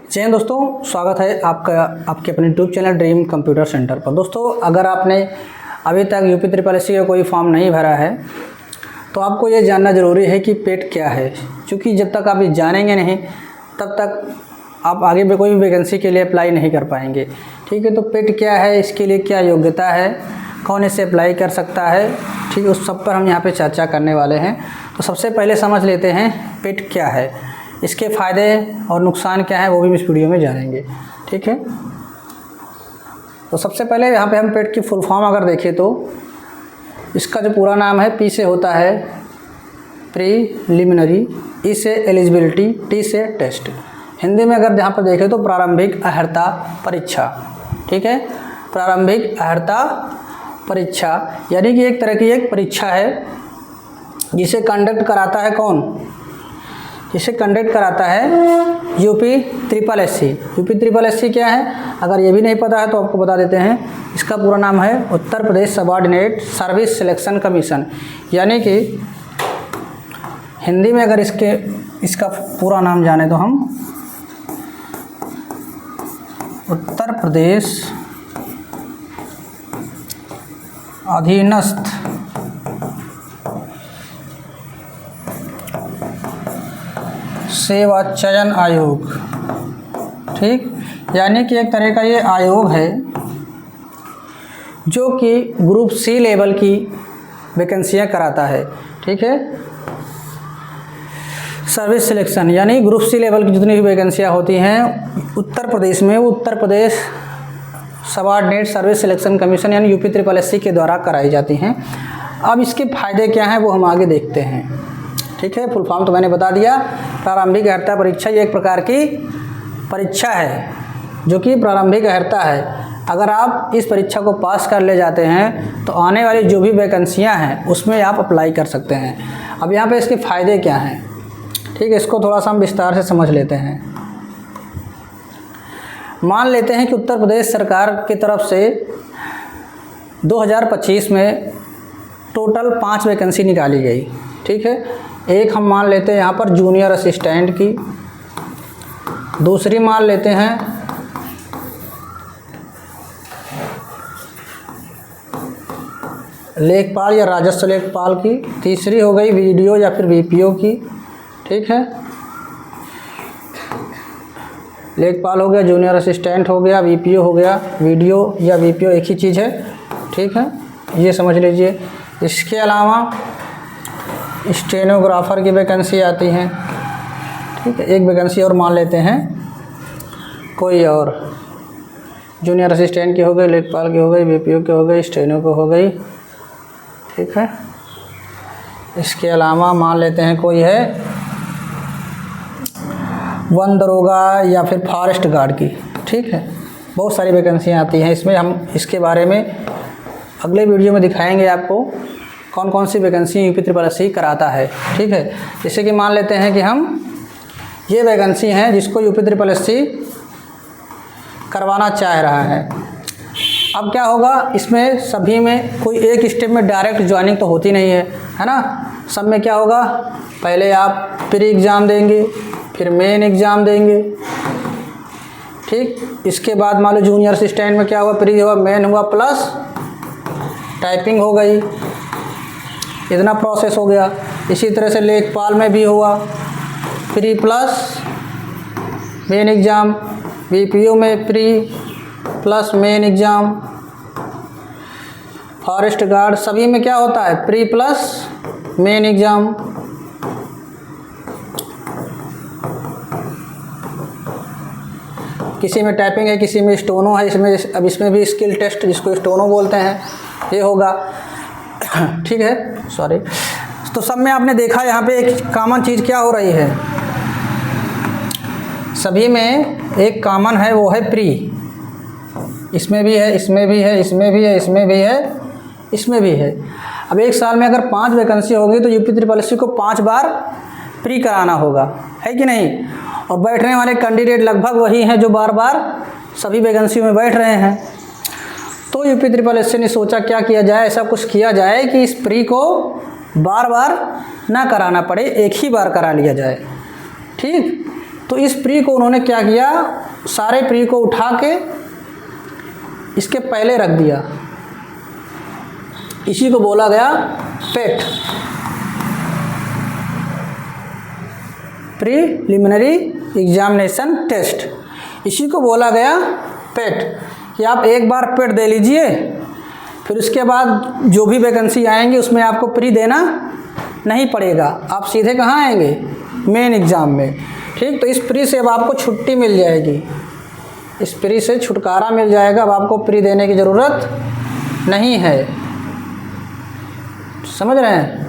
जय हिंद दोस्तों, स्वागत है आपका आपके अपने YouTube channel dream computer centre पर। दोस्तों, अगर आपने अभी तक यूपी ट्रिपल एस सी का कोई फॉर्म नहीं भरा है तो आपको ये जानना ज़रूरी है कि पेट क्या है, क्योंकि जब तक आप ये जानेंगे नहीं तब तक आप आगे भी कोई भी वैकेंसी के लिए अप्लाई नहीं कर पाएंगे। ठीक है, तो पेट क्या है, इसके लिए क्या योग्यता है, कौन इसे अप्लाई कर सकता है, ठीक है, उस सब पर हम यहाँ पे चर्चा करने वाले हैं। तो सबसे पहले समझ लेते हैं पेट क्या है, इसके फ़ायदे और नुकसान क्या है, वो भी इस वीडियो में जानेंगे। ठीक है, तो सबसे पहले यहाँ पे हम पेट की फुल फॉर्म अगर देखें तो इसका जो पूरा नाम है, पी से होता है प्रीलिमिनरी, ई से एलिजिबिलिटी, टी से टेस्ट। हिंदी में अगर यहाँ पर देखें तो प्रारंभिक अर्हता परीक्षा। ठीक है, प्रारंभिक अर्हता परीक्षा यानी कि एक तरह की एक परीक्षा है जिसे कंडक्ट कराता है कौन, जिसे कंडक्ट कराता है UP triple S C. UP triple S C क्या है, अगर ये भी नहीं पता है तो आपको बता देते हैं। इसका पूरा नाम है Uttar Pradesh subordinate service selection commission, यानी कि हिंदी में अगर इसका पूरा नाम जाने तो हम उत्तर प्रदेश अधीनस्थ सेवा चयन आयोग। ठीक, यानी कि एक तरह का ये आयोग है जो कि ग्रुप सी लेवल की वैकेंसियाँ कराता है। ठीक है, सर्विस सिलेक्शन यानी ग्रुप सी लेवल की जितनी भी वैकेंसियाँ होती हैं उत्तर प्रदेश में, वो Uttar Pradesh subordinate service selection commission यानी यूपी ट्रिपल एस सी के द्वारा कराई जाती हैं। अब इसके फ़ायदे क्या हैं वो हम आगे देखते हैं। ठीक है, फुल फॉर्म तो मैंने बता दिया। प्रारंभिक अर्हता परीक्षा ये एक प्रकार की परीक्षा है जो कि प्रारंभिक अर्हता है। अगर आप इस परीक्षा को पास कर ले जाते हैं तो आने वाली जो भी वैकेंसियां हैं उसमें आप अप्लाई कर सकते हैं। अब यहाँ पे इसके फ़ायदे क्या हैं, ठीक है, इसको थोड़ा सा हम विस्तार से समझ लेते हैं। मान लेते हैं कि उत्तर प्रदेश सरकार की तरफ से 2025 में टोटल 5 वैकेंसी निकाली गई। ठीक है, एक हम मान लेते हैं यहाँ पर जूनियर असिस्टेंट की, दूसरी मान लेते हैं लेखपाल या राजस्व लेखपाल की, तीसरी हो गई वीडियो या फिर वीपीओ की। ठीक है, लेखपाल हो गया, जूनियर असिस्टेंट हो गया, वीपीओ हो गया। वीडियो या वीपीओ एक ही चीज़ है। ठीक है, ये समझ लीजिए। इसके अलावा स्टेनोग्राफर की वैकेंसी आती हैं। ठीक है, एक वैकेंसी और मान लेते हैं कोई और, जूनियर असिस्टेंट की हो गई, लेखपाल की हो गई, वीपीओ की हो गई, स्टेनो की हो गई। ठीक है, इसके अलावा मान लेते हैं कोई है वन दरोगा या फिर फॉरेस्ट गार्ड की। ठीक है, बहुत सारी वैकेंसियाँ आती हैं इसमें। हम इसके बारे में अगले वीडियो में दिखाएंगे आपको कौन कौन सी vacancy UP triple S C कराता है। ठीक है, जैसे कि मान लेते हैं कि हम ये वैकेंसी हैं जिसको यूपी ट्रिपल एस सी करवाना चाह रहा है। अब क्या होगा, इसमें सभी में कोई एक स्टेप में डायरेक्ट ज्वाइनिंग तो होती नहीं है ना। सब में क्या होगा, पहले आप प्री एग्ज़ाम देंगे, फिर मेन एग्ज़ाम देंगे। ठीक, इसके बाद मान लो जूनियर असिस्टेंट में क्या हुआ, प्री हुआ, मेन हुआ, प्लस टाइपिंग हो गई, इतना प्रोसेस हो गया। इसी तरह से लेखपाल में भी हुआ, pre plus main exam, VPO में pre plus main exam, forest guard सभी में क्या होता है, प्री प्लस मेन एग्ज़ाम। किसी में टाइपिंग है, किसी में स्टोनो है, इसमें अब इसमें भी स्किल टेस्ट जिसको स्टोनो बोलते हैं ये होगा। ठीक है, सॉरी। तो सब में आपने देखा यहाँ पे एक कॉमन चीज़ क्या हो रही है, सभी में एक कॉमन है, वो है प्री। इसमें भी है, इसमें भी है, इसमें भी है, इसमें भी है, इसमें भी है। अब एक साल में अगर 5 वैकेंसी होगी तो यूपी ट्रिपल एस सी को 5 बार प्री कराना होगा, है कि नहीं। और बैठने वाले कैंडिडेट लगभग वही हैं जो बार बार सभी वैकेंसी में बैठ रहे हैं। तो यूपी ट्रिपल एस सी ने सोचा क्या किया जाए, ऐसा कुछ किया जाए कि इस प्री को बार बार ना कराना पड़े, एक ही बार करा लिया जाए। ठीक, तो इस प्री को उन्होंने क्या किया, सारे प्री को उठा के इसके पहले रख दिया। इसी को बोला गया पेट, प्रीलिमिनरी एग्जामिनेशन टेस्ट। इसी को बोला गया पेट कि आप एक बार पेट दे लीजिए, फिर उसके बाद जो भी वैकेंसी आएंगी उसमें आपको प्री देना नहीं पड़ेगा, आप सीधे कहाँ आएंगे, मेन एग्ज़ाम में। ठीक, तो इस प्री से अब आपको छुट्टी मिल जाएगी, इस प्री से छुटकारा मिल जाएगा, अब आपको प्री देने की ज़रूरत नहीं है। समझ रहे हैं?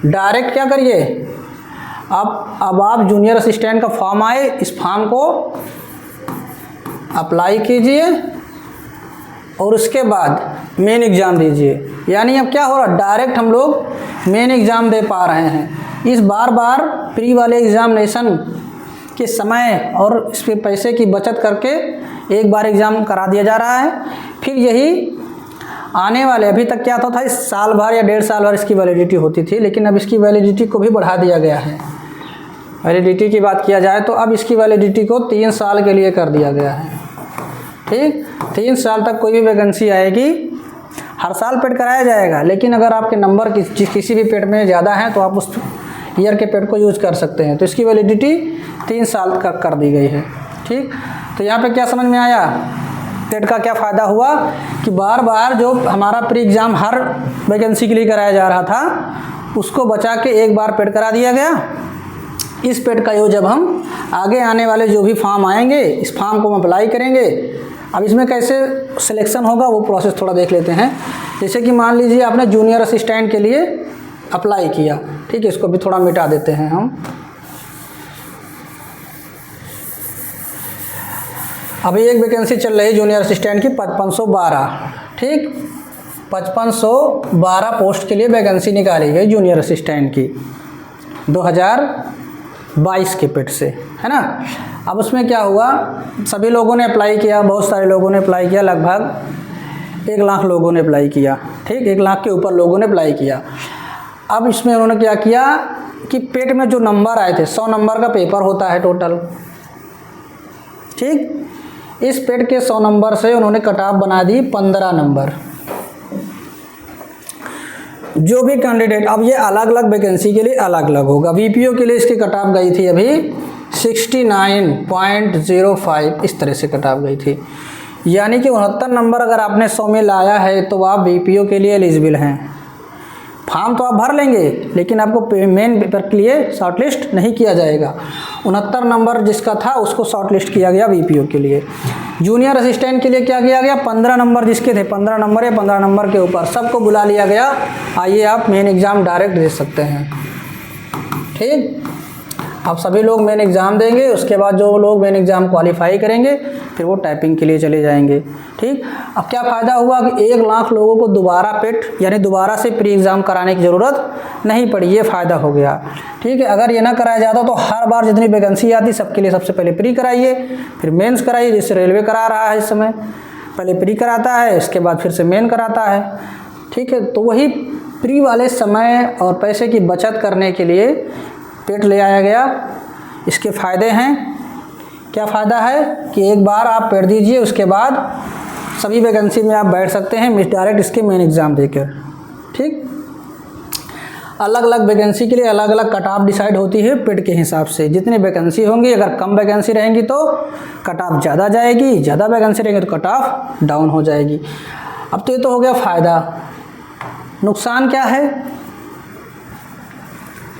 डायरेक्ट क्या करिए, अब आप जूनियर असिस्टेंट का फॉर्म आए, इस फॉर्म को अप्लाई कीजिए और उसके बाद मेन एग्ज़ाम दीजिए। यानी अब क्या हो रहा है, डायरेक्ट हम लोग मेन एग्ज़ाम दे पा रहे हैं। इस बार बार प्री वाले एग्ज़ामिनेशन के समय और इसके पैसे की बचत करके एक बार एग्ज़ाम करा दिया जा रहा है। फिर यही आने वाले, अभी तक क्या होता था, इस साल भर या 1.5 साल भर इसकी वैलिडिटी होती थी, लेकिन अब इसकी वैलिडिटी को भी बढ़ा दिया गया है। वैलिडिटी की बात किया जाए तो अब इसकी वैलिडिटी को 3 साल के लिए कर दिया गया है। ठीक, 3 साल तक कोई भी वैकेंसी आएगी, हर साल पेट कराया जाएगा, लेकिन अगर आपके नंबर किसी भी पेट में ज़्यादा हैं तो आप उस ईयर के पेट को यूज़ कर सकते हैं। तो इसकी वैलिडिटी 3 साल तक कर दी गई है। ठीक, तो यहाँ पे क्या समझ में आया, पेट का क्या फ़ायदा हुआ कि बार बार जो हमारा प्री एग्ज़ाम हर वैकेंसी के लिए कराया जा रहा था, उसको बचा के एक बार पेट करा दिया गया। इस पेट का यूज जब हम आगे आने वाले जो भी फॉर्म आएंगे, इस फॉर्म को हम अप्लाई करेंगे। अब इसमें कैसे सिलेक्शन होगा वो प्रोसेस थोड़ा देख लेते हैं। जैसे कि मान लीजिए आपने जूनियर असिस्टेंट के लिए अप्लाई किया, ठीक है, इसको भी थोड़ा मिटा देते हैं हम। अभी एक वैकेंसी चल रही है जूनियर असिस्टेंट की 5512, ठीक, 5512 पोस्ट के लिए वैकेंसी निकाली गई जूनियर असिस्टेंट की 2022 के पेट से, है ना। अब उसमें क्या हुआ, सभी लोगों ने अप्लाई किया, बहुत सारे लोगों ने अप्लाई किया, लगभग 1 लाख लोगों ने अप्लाई किया। ठीक, 1 लाख के ऊपर लोगों ने अप्लाई किया। अब इसमें उन्होंने क्या किया कि पेट में जो नंबर आए थे, 100 नंबर का पेपर होता है टोटल। ठीक, इस पेट के 100 नंबर से उन्होंने कट ऑफ बना दी 15 नंबर। जो भी कैंडिडेट, अब ये अलग अलग वैकेंसी के लिए अलग अलग होगा। वीपीओ के लिए इसकी कट ऑफ गई थी अभी 69.05, इस तरह से कट ऑफ गई थी। यानी कि 69 नंबर अगर आपने 100 में लाया है तो आप वीपीओ के लिए एलिजिबल हैं। फॉर्म तो आप भर लेंगे, लेकिन आपको मेन पेपर के लिए शॉर्टलिस्ट नहीं किया जाएगा। 69 नंबर जिसका था उसको शॉर्टलिस्ट किया गया वीपीओ के लिए। जूनियर असिस्टेंट के लिए क्या किया गया, 15 नंबर जिसके थे, 15 नंबर या 15 नंबर के ऊपर सबको बुला लिया गया, आइए आप मेन एग्ज़ाम डायरेक्ट दे सकते हैं। ठीक, अब सभी लोग मेन एग्ज़ाम देंगे, उसके बाद जो लोग मेन एग्ज़ाम क्वालिफाई करेंगे फिर वो टाइपिंग के लिए चले जाएंगे। ठीक, अब क्या फ़ायदा हुआ कि 1 लाख लोगों को दोबारा पेट यानी दोबारा से प्री एग्ज़ाम कराने की ज़रूरत नहीं पड़ी, ये फ़ायदा हो गया। ठीक है, अगर ये ना कराया जाता तो हर बार जितनी वैकेंसी आती सबके लिए सबसे पहले प्री कराइए, फिर मेंस कराइए, जैसे रेलवे करा रहा है इस समय, पहले प्री कराता है, इसके बाद फिर से मेन कराता है। ठीक है, तो वही प्री वाले समय और पैसे की बचत करने के लिए पेट ले आया गया। इसके फ़ायदे हैं, क्या फ़ायदा है कि एक बार आप पेट दीजिए, उसके बाद सभी वैकेंसी में आप बैठ सकते हैं डायरेक्ट इसके मेन एग्ज़ाम देकर। ठीक, अलग अलग वैकेंसी के लिए अलग अलग कट ऑफ डिसाइड होती है पेट के हिसाब से। जितनी वैकेंसी होंगी, अगर कम वैकेंसी रहेंगी तो कट ऑफ ज़्यादा जाएगी, ज़्यादा वैकेंसी रहेंगी तो कट ऑफ डाउन हो जाएगी। अब तो ये तो हो गया फ़ायदा। नुकसान क्या है,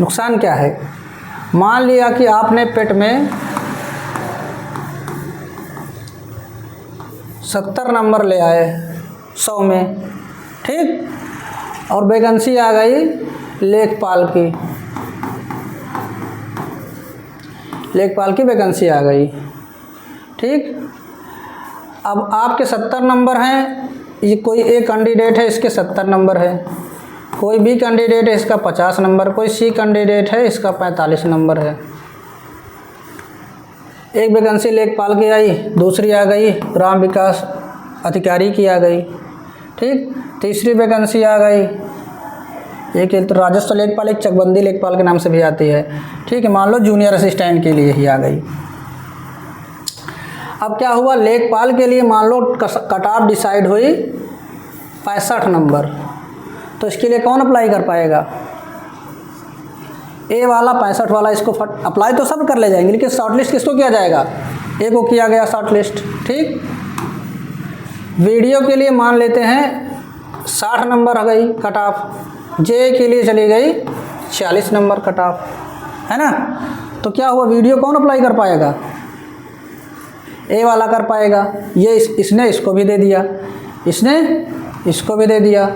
नुकसान क्या है, मान लिया कि आपने पेट में 70 नंबर ले आए 100 में, ठीक, और वैकेंसी आ गई लेखपाल की, लेखपाल की वैकेंसी आ गई। ठीक, अब आपके 70 नंबर हैं, ये कोई एक कैंडिडेट है इसके 70 नंबर है, कोई बी कैंडिडेट है इसका 50 नंबर, कोई सी कैंडिडेट है इसका 45 नंबर है। एक वैकेंसी लेखपाल की आई, दूसरी आ गई ग्राम विकास अधिकारी की आ गई। ठीक, तीसरी वैकेंसी आ गई, एक तो राजस्व लेखपाल, एक चकबंदी लेखपाल के नाम से भी आती है। ठीक है, मान लो जूनियर असिस्टेंट के लिए ही आ गई। अब क्या हुआ, लेखपाल के लिए मान लो कट ऑफ डिसाइड हुई 65 नंबर, तो इसके लिए कौन अप्लाई कर पाएगा? ए वाला 65 वाला, इसको अप्लाई तो सब कर ले जाएंगे, लेकिन शॉर्टलिस्ट किसको किया जाएगा? ए को किया गया शॉर्टलिस्ट। ठीक, वीडियो के लिए मान लेते हैं 60 नंबर आ गई कट ऑफ, जे के लिए चली गई 40 नंबर कट ऑफ, है ना। तो क्या हुआ, वीडियो कौन अप्लाई कर पाएगा? ए वाला कर पाएगा। ये इसने इसको भी दे दिया, इसने इसको भी दे दिया,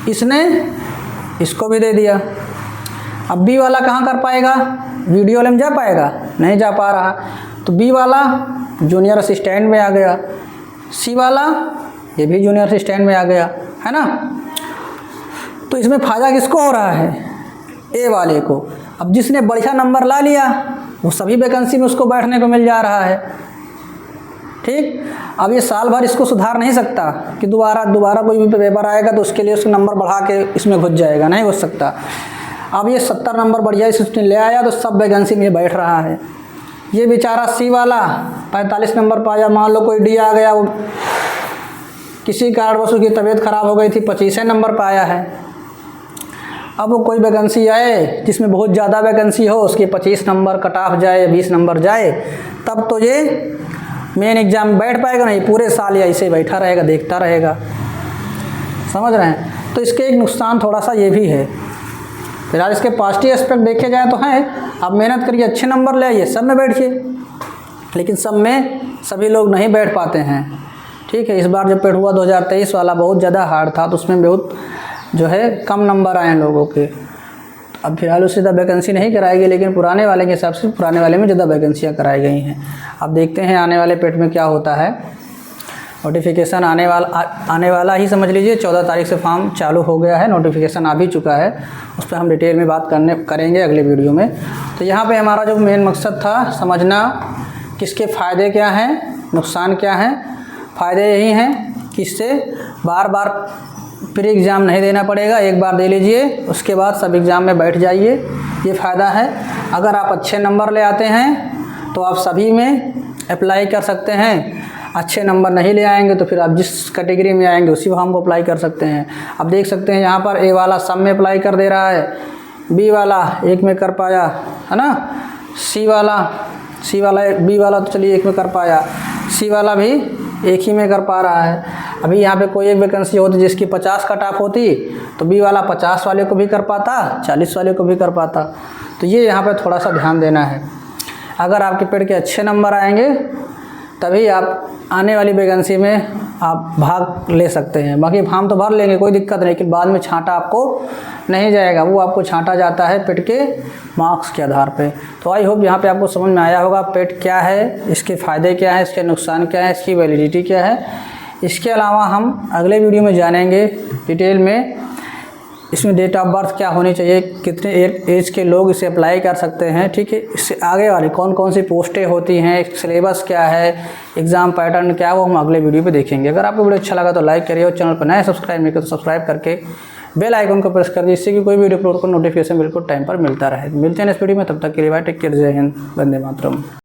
इसने इसको भी दे दिया। अब बी वाला कहाँ कर पाएगा? वीडियो वाले में जा पाएगा? नहीं जा पा रहा। तो बी वाला जूनियर असिस्टेंट में आ गया, सी वाला ये भी जूनियर असिस्टेंट में आ गया, है ना। तो इसमें फ़ायदा किसको हो रहा है? ए वाले को। अब जिसने बढ़िया नंबर ला लिया वो सभी वैकेंसी में उसको बैठने को मिल जा रहा है। ठीक, अब ये साल भर इसको सुधार नहीं सकता कि दोबारा कोई भी पेपर आएगा तो उसके लिए उसका नंबर बढ़ा के इसमें घुस जाएगा, नहीं घुस सकता। अब ये 70 नंबर बढ़िया इसने ले आया तो सब वैकेंसी में बैठ रहा है। ये बेचारा सी वाला 45 नंबर पाया, मान लो कोई डी आ गया, वो किसी कारणवश उसकी तबीयत खराब हो गई थी, 25 नंबर पाया है। अब वो कोई वैकेंसी आए जिसमें बहुत ज़्यादा वैकेंसी हो, उसके 25 नंबर कट ऑफ जाए या 20 नंबर जाए, तब तो ये मेन एग्ज़ाम में बैठ पाएगा नहीं, पूरे साल या ऐसे बैठा रहेगा, देखता रहेगा। समझ रहे हैं? तो इसके एक नुकसान थोड़ा सा ये भी है। फिलहाल इसके पॉजिटिव एस्पेक्ट देखे जाए तो हैं, आप मेहनत करिए, अच्छे नंबर ले आइए, सब में बैठिए, लेकिन सब में सभी लोग नहीं बैठ पाते हैं। ठीक है, इस बार जब पेट हुआ 2023 वाला बहुत ज़्यादा हार्ड था, तो उसमें बहुत जो है कम नंबर आए हैं लोगों के। अब फिलहाल उससे ज़्यादा वैकेंसी नहीं कराएगी, लेकिन पुराने वाले के हिसाब से पुराने वाले में ज़्यादा वैकेंसियाँ कराई गई हैं। अब देखते हैं आने वाले पेट में क्या होता है। नोटिफिकेशन आने वाला ही समझ लीजिए, 14 तारीख से फॉर्म चालू हो गया है, नोटिफिकेशन आ भी चुका है, उस पर हम डिटेल में बात करेंगे अगले वीडियो में। तो यहाँ पे हमारा जो मेन मकसद था समझना किसके फ़ायदे क्या हैं, नुकसान क्या हैं। फ़ायदे यही हैं कि इससे बार बार प्री एग्ज़ाम नहीं देना पड़ेगा, एक बार दे लीजिए, उसके बाद सब एग्ज़ाम में बैठ जाइए, ये फ़ायदा है। अगर आप अच्छे नंबर ले आते हैं तो आप सभी में अप्लाई कर सकते हैं, अच्छे नंबर नहीं ले आएंगे तो फिर आप जिस कैटेगरी में आएंगे उसी फॉर्म को अप्लाई कर सकते हैं। अब देख सकते हैं यहाँ पर ए वाला सब में अप्लाई कर दे रहा है, बी वाला एक में कर पाया, है ना, बी वाला तो चलिए एक में कर पाया, सी वाला भी एक ही में कर पा रहा है। अभी यहाँ पे कोई एक वैकेंसी होती जिसकी 50 कट ऑफ होती तो बी वाला 50 वाले को भी कर पाता, 40 वाले को भी कर पाता। तो ये यहाँ पे थोड़ा सा ध्यान देना है। अगर आपके पेड़ के अच्छे नंबर आएंगे तभी आप आने वाली वैकेंसी में आप भाग ले सकते हैं। बाकी फॉर्म तो भर लेंगे, कोई दिक्कत नहीं, लेकिन बाद में छांटा आपको नहीं जाएगा, वो आपको छांटा जाता है पेट के मार्क्स के आधार पे। तो आई होप यहाँ पे आपको समझ में आया होगा पेट क्या है, इसके फ़ायदे क्या है, इसके नुकसान क्या है, इसकी वैलिडिटी क्या है। इसके अलावा हम अगले वीडियो में जानेंगे डिटेल में इसमें डेट ऑफ बर्थ क्या होनी चाहिए, कितने एज के लोग इसे अप्लाई कर सकते हैं। ठीक है, इससे आगे वाली कौन कौन सी पोस्टें होती हैं, सिलेबस क्या है, एग्ज़ाम पैटर्न क्या है, वो हम अगले वीडियो पे देखेंगे। अगर आपको वीडियो अच्छा लगा तो लाइक करिए, और चैनल पर नए सब्सक्राइब नहीं करें तो सब्सक्राइब करके बेल आइकन को प्रेस कर दीजिए, जिससे कि कोई वीडियो अपलोड को नोटिफिकेशन बिल्कुल टाइम पर मिलता रहे। मिलते हैं इस वीडियो में, तब तक के लिए बाय, टेक केयर, जय हिंद, वंदे मातरम।